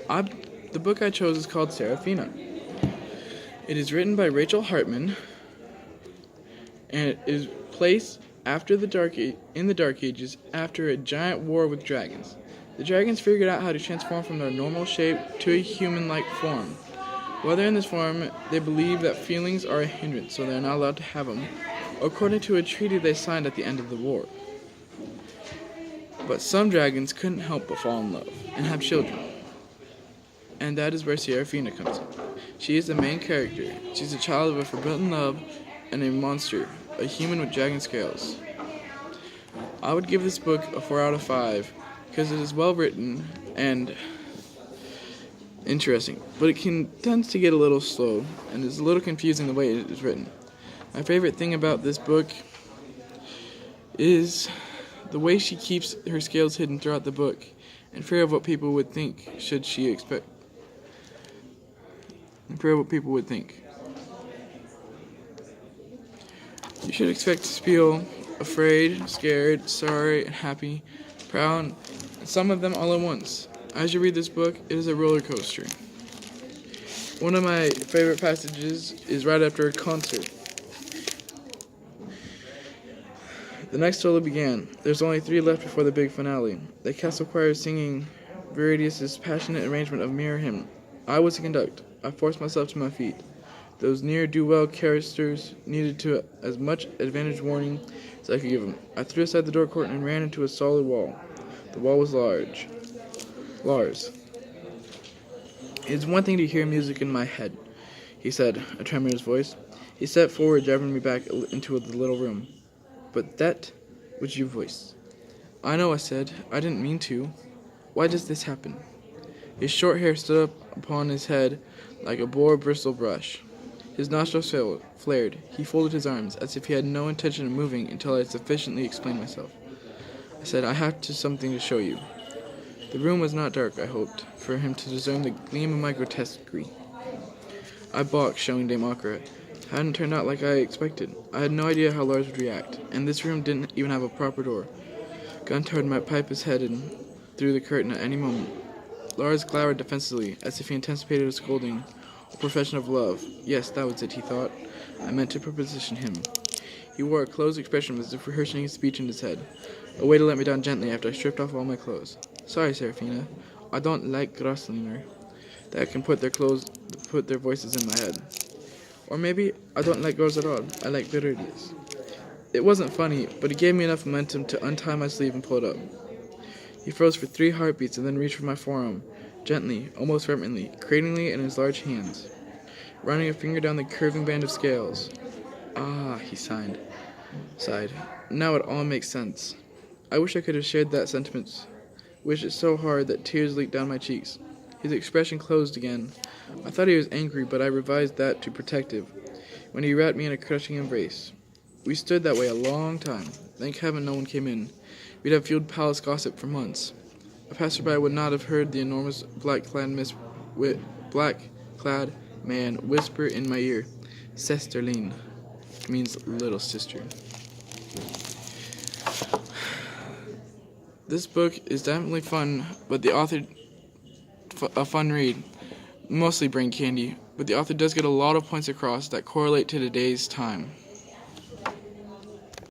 I, the book I chose is called Serafina. It is written by Rachel Hartman, and it is placed in the Dark Ages after a giant war with dragons. The dragons figured out how to transform from their normal shape to a human-like form. While they're in this form, they believe that feelings are a hindrance, so they're not allowed to have them, according to a treaty they signed at the end of the war. But some dragons couldn't help but fall in love and have children. And that is where Serafina comes in. She is the main character. She's a child of a forbidden love and a monster, a human with dragon scales. I would give this book a 4 out of 5 because it is well written and interesting, but it tends to get a little slow and is a little confusing the way it is written. My favorite thing about this book is the way she keeps her scales hidden throughout the book, in fear of what people would think should she expect. In fear of what people would think. You should expect to feel afraid, scared, sorry, and happy, proud, and some of them all at once. As you read this book, it is a roller coaster. One of my favorite passages is right after a concert. The next solo began. There's only 3 left before the big finale. The castle choir is singing Viridius' passionate arrangement of Mirror Hymn. I was to conduct. I forced myself to my feet. Those near-do-well choristers needed to as much advantage warning as I could give them. I threw aside the door curtain and ran into a solid wall. The wall was large. Lars. It's one thing to hear music in my head, he said, a tremor in his voice. He stepped forward, driving me back into the little room. But that was your voice. I know, I said. I didn't mean to. Why does this happen? His short hair stood up upon his head like a boar bristle brush. His nostrils flared. He folded his arms, as if he had no intention of moving until I had sufficiently explained myself. I said, I have something to show you. The room was not dark, I hoped, for him to discern the gleam of my grotesquerie. I balked, showing Dame Akra. Hadn't turned out like I expected. I had no idea how Lars would react, and this room didn't even have a proper door. Guntard might pipe his head in through the curtain at any moment. Lars glowered defensively, as if he anticipated a scolding, or profession of love. Yes, that was it, he thought. I meant to proposition him. He wore a closed expression as if rehearsing his speech in his head, a way to let me down gently after I stripped off all my clothes. Sorry, Serafina. I don't like Grossliner that can put their voices in my head. Or maybe I don't like girls at all. I like Viridius. It wasn't funny, but it gave me enough momentum to untie my sleeve and pull it up. He froze for 3 heartbeats and then reached for my forearm, gently, almost reverently, cradling it in his large hands, running a finger down the curving band of scales. Ah, he sighed. Now it all makes sense. I wish I could have shared that sentiment. Wished it so hard that tears leaked down my cheeks. His expression closed again. I thought he was angry, but I revised that to protective, when he wrapped me in a crushing embrace. We stood that way a long time. Thank heaven no one came in. We'd have fueled palace gossip for months. A passerby would not have heard the enormous black-clad man whisper in my ear, Sesterline, means little sister. This book is definitely fun, but the author, a fun read, mostly brain candy, but the author does get a lot of points across that correlate to today's time.